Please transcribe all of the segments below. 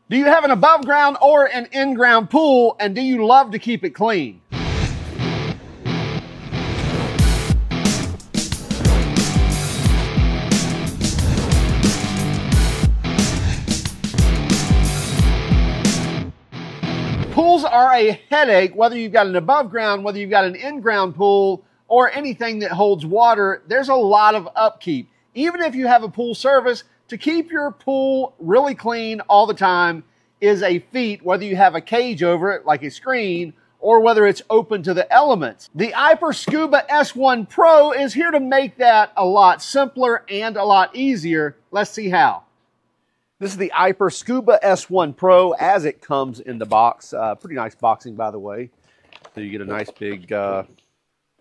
Do you have an above ground or an in-ground pool, and do you love to keep it clean? Pools are a headache, whether you've got an above ground, whether you've got an in-ground pool, or anything that holds water. There's a lot of upkeep. Even if you have a pool service, to keep your pool really clean all the time is a feat, whether you have a cage over it, like a screen, or whether it's open to the elements. The Aiper Scuba S1 Pro is here to make that a lot simpler and a lot easier. Let's see how. This is the Aiper Scuba S1 Pro as it comes in the box. Pretty nice boxing, by the way. So you get a nice big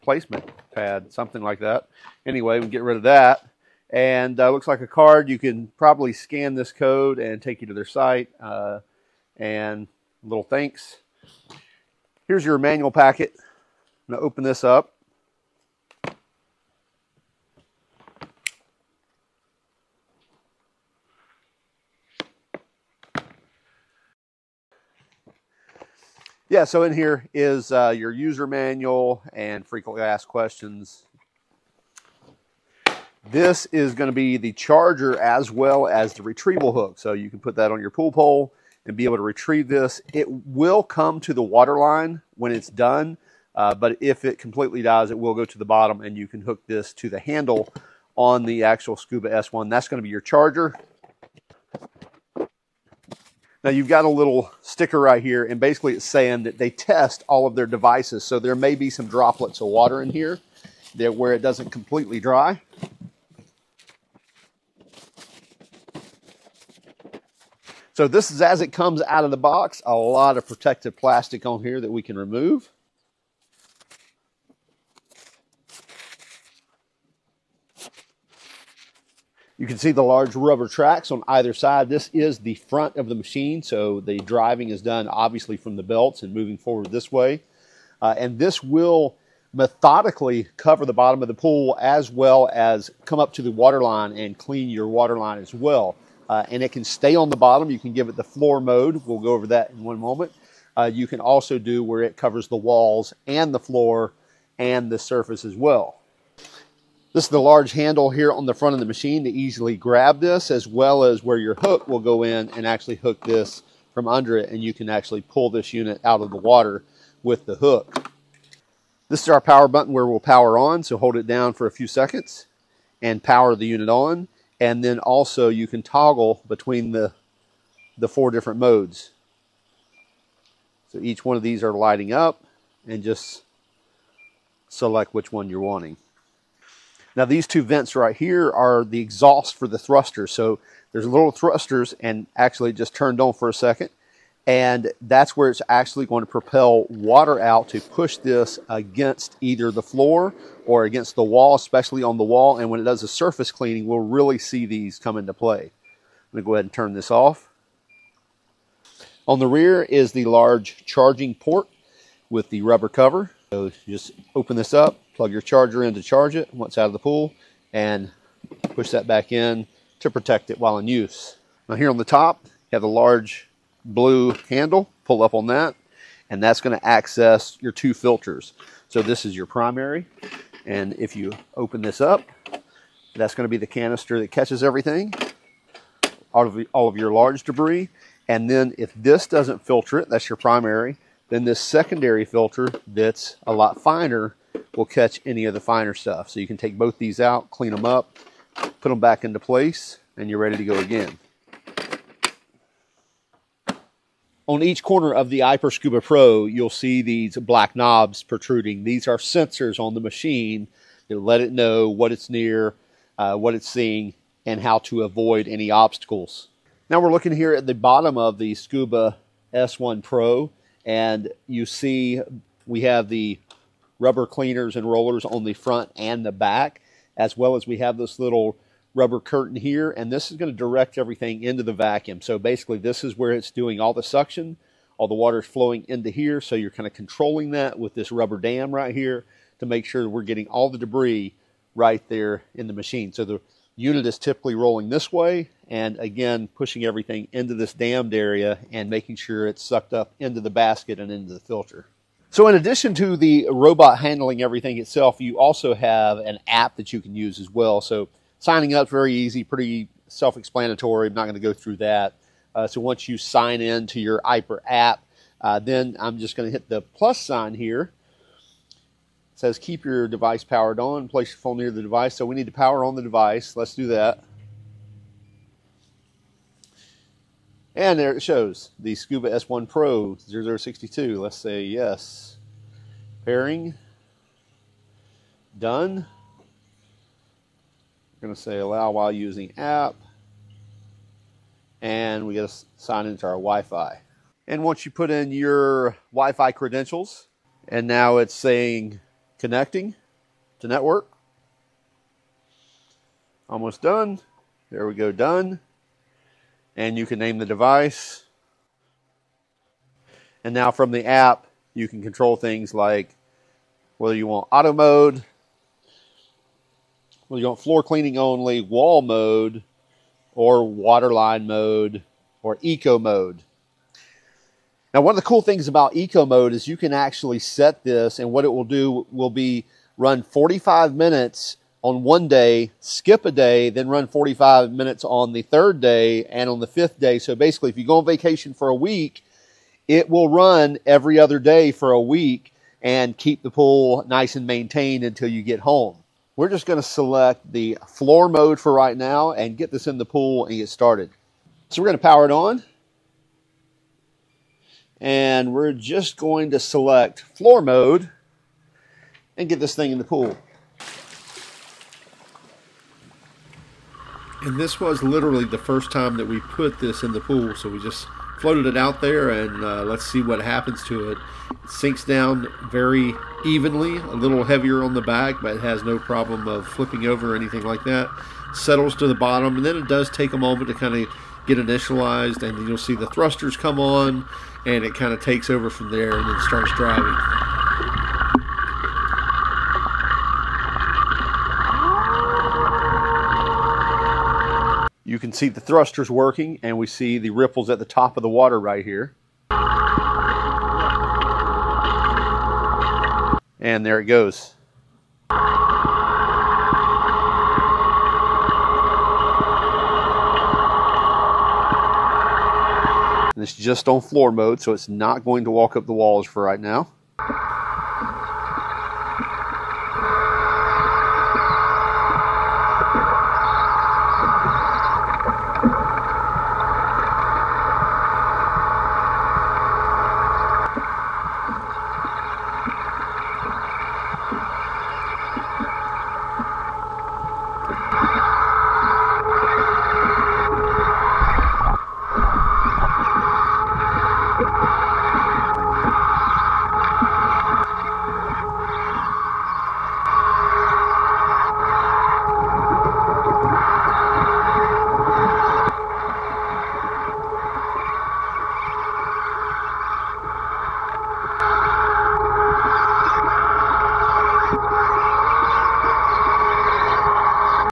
placement pad, something like that. Anyway, we can get rid of that. And looks like a card. You can probably scan this code and take you to their site. And a little thanks. Here's your manual packet. I'm going to open this up. Yeah, so in here is your user manual and frequently asked questions. This is going to be the charger as well as the retrieval hook. So you can put that on your pool pole and be able to retrieve this. It will come to the waterline when it's done, but if it completely dies, it will go to the bottom and you can hook this to the handle on the actual Scuba S1. That's going to be your charger. Now you've got a little sticker right here, and basically it's saying that they test all of their devices. So there may be some droplets of water in here where it doesn't completely dry. So this is as it comes out of the box. A lot of protective plastic on here that we can remove. You can see the large rubber tracks on either side. This is the front of the machine, so the driving is done obviously from the belts and moving forward this way. And this will methodically cover the bottom of the pool as well as come up to the water line and clean your water line as well. And it can stay on the bottom. You can give it the floor mode. We'll go over that in one moment. You can also do where it covers the walls and the floor and the surface as well. This is the large handle here on the front of the machine to easily grab this, as well as where your hook will go in and actually hook this from under it, and you can actually pull this unit out of the water with the hook. This is our power button where we'll power on, so hold it down for a few seconds and power the unit on. And then also you can toggle between the 4 different modes. So each one of these are lighting up, and just select which one you're wanting. Now these 2 vents right here are the exhaust for the thrusters. So there's little thrusters, and actually just turned on for a second. And that's where it's actually going to propel water out to push this against either the floor or against the wall, especially on the wall. And when it does a surface cleaning, we'll really see these come into play. I'm going to go ahead and turn this off. On the rear is the large charging port with the rubber cover. So just open this up, plug your charger in to charge it once out of the pool, and push that back in to protect it while in use. Now here on the top, you have the large blue handle. Pull up on that, and that's going to access your 2 filters. So this is your primary, and if you open this up, that's going to be the canister that catches everything, all of your large debris. And then if this doesn't filter it, that's your primary, then this secondary filter that's a lot finer will catch any of the finer stuff. So you can take both these out, clean them up, put them back into place, and you're ready to go again. On each corner of the Aiper Scuba Pro, you'll see these black knobs protruding. These are sensors on the machine that let it know what it's near, what it's seeing, and how to avoid any obstacles. Now we're looking here at the bottom of the Scuba S1 Pro, and you see we have the rubber cleaners and rollers on the front and the back, as well as we have this little rubber curtain here, and this is going to direct everything into the vacuum. So basically this is where it's doing all the suction, all the water is flowing into here, so you're kind of controlling that with this rubber dam right here to make sure that we're getting all the debris right there in the machine. So the unit is typically rolling this way, and again, pushing everything into this dammed area and making sure it's sucked up into the basket and into the filter. So in addition to the robot handling everything itself, you also have an app that you can use as well. So signing up is very easy, pretty self-explanatory. I'm not going to go through that. So once you sign in to your Aiper app, then I'm just going to hit the plus sign here. It says keep your device powered on, place your phone near the device. So we need to power on the device. Let's do that. And there it shows, the Scuba S1 Pro 0062. Let's say yes. Pairing. Done. We're going to say allow while using app. And we got to sign into our Wi-Fi. And once you put in your Wi-Fi credentials, and now it's saying connecting to network. Almost done. There we go, done. And you can name the device. And now from the app, you can control things like whether you want auto mode, whether you want floor cleaning only, wall mode, or waterline mode, or eco mode. Now, one of the cool things about eco mode is you can actually set this, and what it will do will be run 45 minutes on one day, skip a day, then run 45 minutes on the third day and on the fifth day. So basically, if you go on vacation for a week, it will run every other day for a week and keep the pool nice and maintained until you get home. We're just going to select the floor mode for right now and get this in the pool and get started. So we're going to power it on. And we're just going to select floor mode and get this thing in the pool. And this was literally the first time that we put this in the pool, so we just floated it out there and let's see what happens to it. It sinks down very evenly, a little heavier on the back, but it has no problem of flipping over or anything like that. Settles to the bottom, and then it does take a moment to kind of get initialized, and then you'll see the thrusters come on, and it kind of takes over from there and then starts driving. You can see the thrusters working, and we see the ripples at the top of the water right here. And there it goes. And it's just on floor mode, so it's not going to walk up the walls for right now.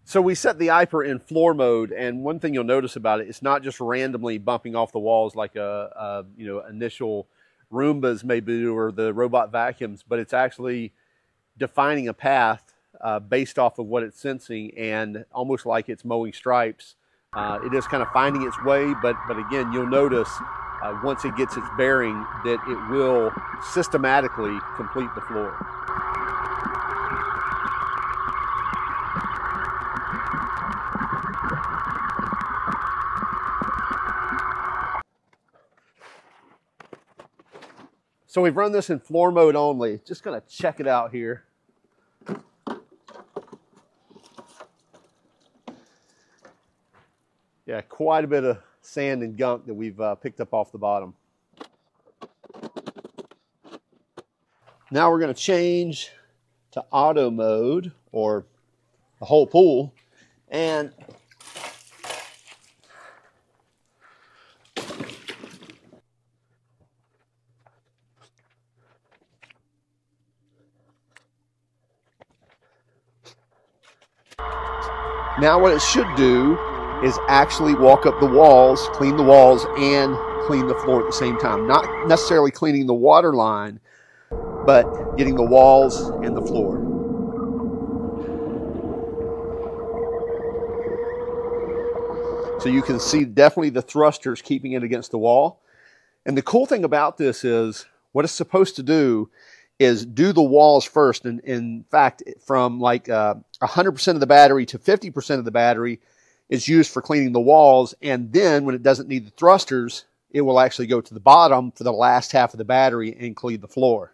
So we set the Aiper in floor mode, and one thing you'll notice about it, it's not just randomly bumping off the walls like initial Roombas may do or the robot vacuums, but it's actually defining a path based off of what it's sensing, and almost like it's mowing stripes. It is kind of finding its way, but again, you'll notice once it gets its bearing that it will systematically complete the floor. So we've run this in floor mode only. Just going to check it out here. Yeah, quite a bit of sand and gunk that we've picked up off the bottom. Now we're going to change to auto mode, or the whole pool, and now what it should do is actually walk up the walls, clean the walls, and clean the floor at the same time. Not necessarily cleaning the water line, but getting the walls and the floor. So you can see definitely the thrusters keeping it against the wall. And the cool thing about this is what it's supposed to do is do the walls first. And in fact, from like 100% of the battery to 50% of the battery is used for cleaning the walls. And then when it doesn't need the thrusters, it will actually go to the bottom for the last half of the battery and clean the floor.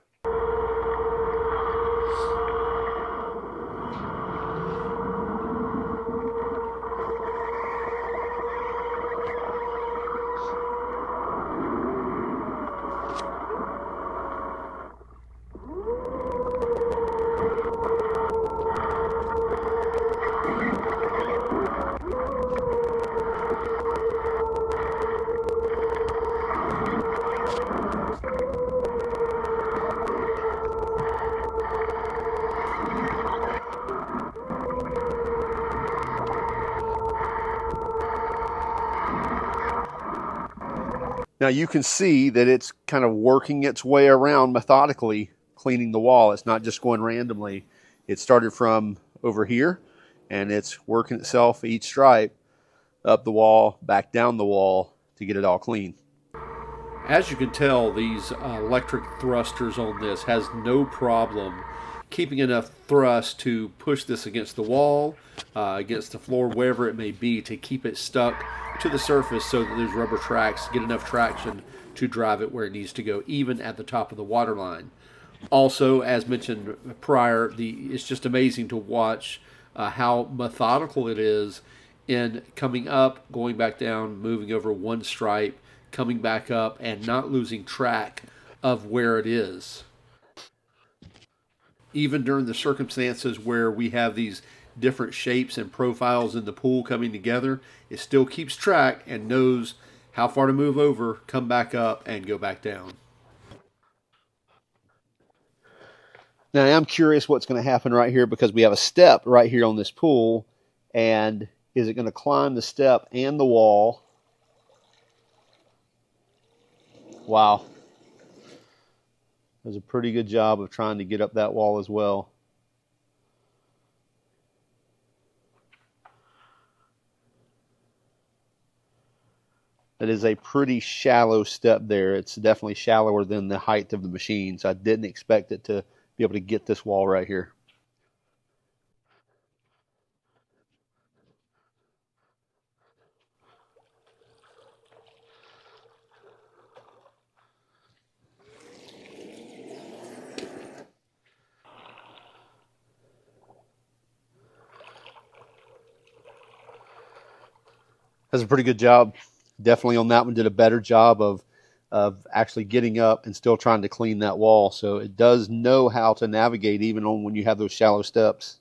Now you can see that it's kind of working its way around methodically, cleaning the wall. It's not just going randomly. It started from over here, and it's working itself each stripe up the wall, back down the wall to get it all clean. As you can tell, these electric thrusters on this has no problem keeping enough thrust to push this against the wall, against the floor, wherever it may be, to keep it stuck to the surface so that those rubber tracks get enough traction to drive it where it needs to go, even at the top of the water line. Also, as mentioned prior, it's just amazing to watch how methodical it is in coming up, going back down, moving over one stripe, coming back up, and not losing track of where it is. Even during the circumstances where we have these different shapes and profiles in the pool coming together, it still keeps track and knows how far to move over, come back up, and go back down. Now I'm curious what's going to happen right here, because we have a step right here on this pool, and is it going to climb the step and the wall? Wow. Does a pretty good job of trying to get up that wall as well. That is a pretty shallow step there. It's definitely shallower than the height of the machine, so I didn't expect it to be able to get this wall right here. That's a pretty good job. Definitely on that one did a better job of actually getting up and still trying to clean that wall. So it does know how to navigate even on when you have those shallow steps.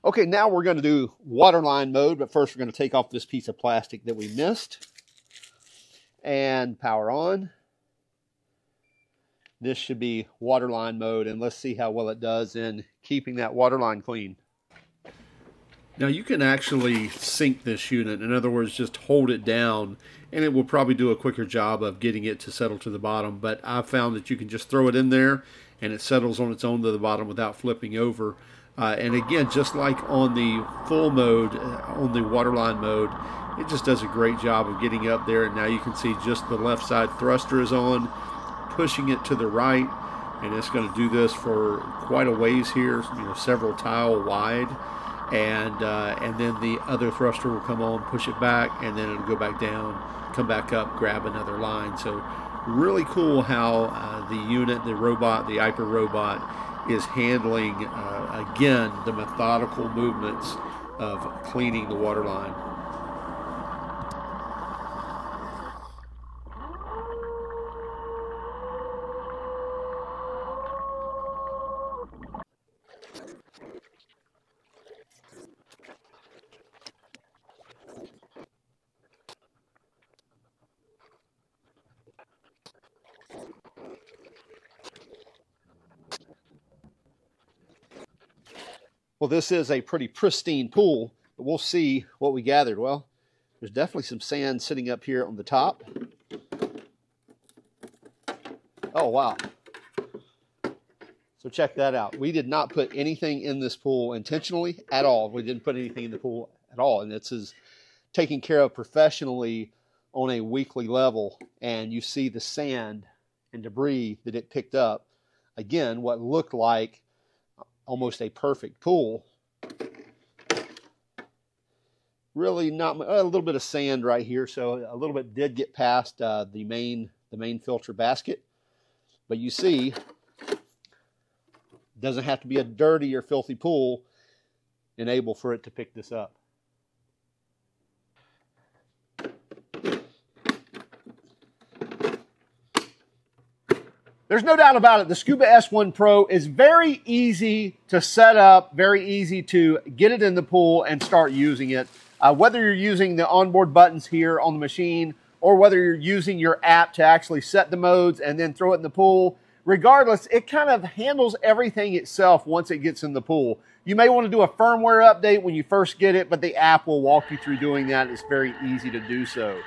Okay, now we're going to do waterline mode, but first we're going to take off this piece of plastic that we missed and power on. This should be waterline mode, and let's see how well it does in keeping that waterline clean. Now you can actually sink this unit. In other words, just hold it down, and it will probably do a quicker job of getting it to settle to the bottom. But I've found that you can just throw it in there, and it settles on its own to the bottom without flipping over. And again, just like on the full mode, on the waterline mode, it just does a great job of getting up there. And now you can see just the left side thruster is on, pushing it to the right, and it's going to do this for quite a ways here, several tile wide, and then the other thruster will come on, push it back, and then it'll go back down, come back up, grab another line. So really cool how the unit, the robot, the Aiper robot, is handling again the methodical movements of cleaning the water line. Well, this is a pretty pristine pool, but we'll see what we gathered. Well, there's definitely some sand sitting up here on the top. Oh, wow. So check that out. We did not put anything in this pool intentionally at all. We didn't put anything in the pool at all. And this is taken care of professionally on a weekly level. And you see the sand and debris that it picked up. Again, what looked like almost a perfect pool. Really not a little bit of sand right here, so a little bit did get past the main filter basket. But you see, it doesn't have to be a dirty or filthy pool and able for it to pick this up. There's no doubt about it, the Scuba S1 Pro is very easy to set up, very easy to get it in the pool and start using it. Whether you're using the onboard buttons here on the machine or whether you're using your app to actually set the modes and then throw it in the pool, regardless, it kind of handles everything itself once it gets in the pool. You may want to do a firmware update when you first get it, but the app will walk you through doing that. It's very easy to do so.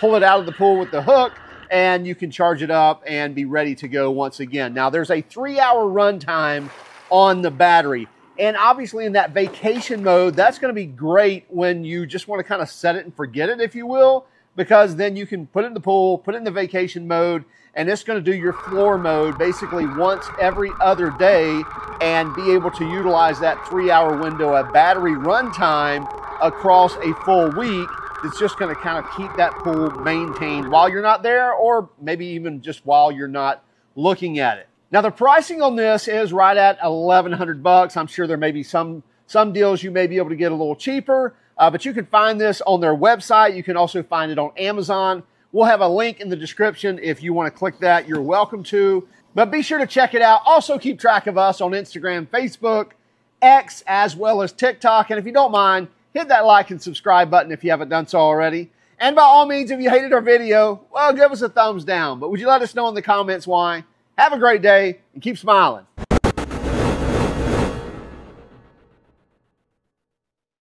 Pull it out of the pool with the hook, and you can charge it up and be ready to go once again. Now, there's a 3-hour runtime on the battery. And obviously in that vacation mode, that's going to be great when you just want to kind of set it and forget it, if you will, because then you can put it in the pool, put it in the vacation mode, and it's going to do your floor mode basically once every other day and be able to utilize that 3-hour window of battery runtime across a full week. It's just going to kind of keep that pool maintained while you're not there, or maybe even just while you're not looking at it. Now, the pricing on this is right at $1,100. I'm sure there may be some deals you may be able to get a little cheaper, but you can find this on their website. You can also find it on Amazon. We'll have a link in the description. If you want to click that, you're welcome to. But be sure to check it out. Also, keep track of us on Instagram, Facebook, X, as well as TikTok. And if you don't mind, hit that like and subscribe button if you haven't done so already. And by all means, if you hated our video, well, give us a thumbs down. But would you let us know in the comments why? Have a great day and keep smiling.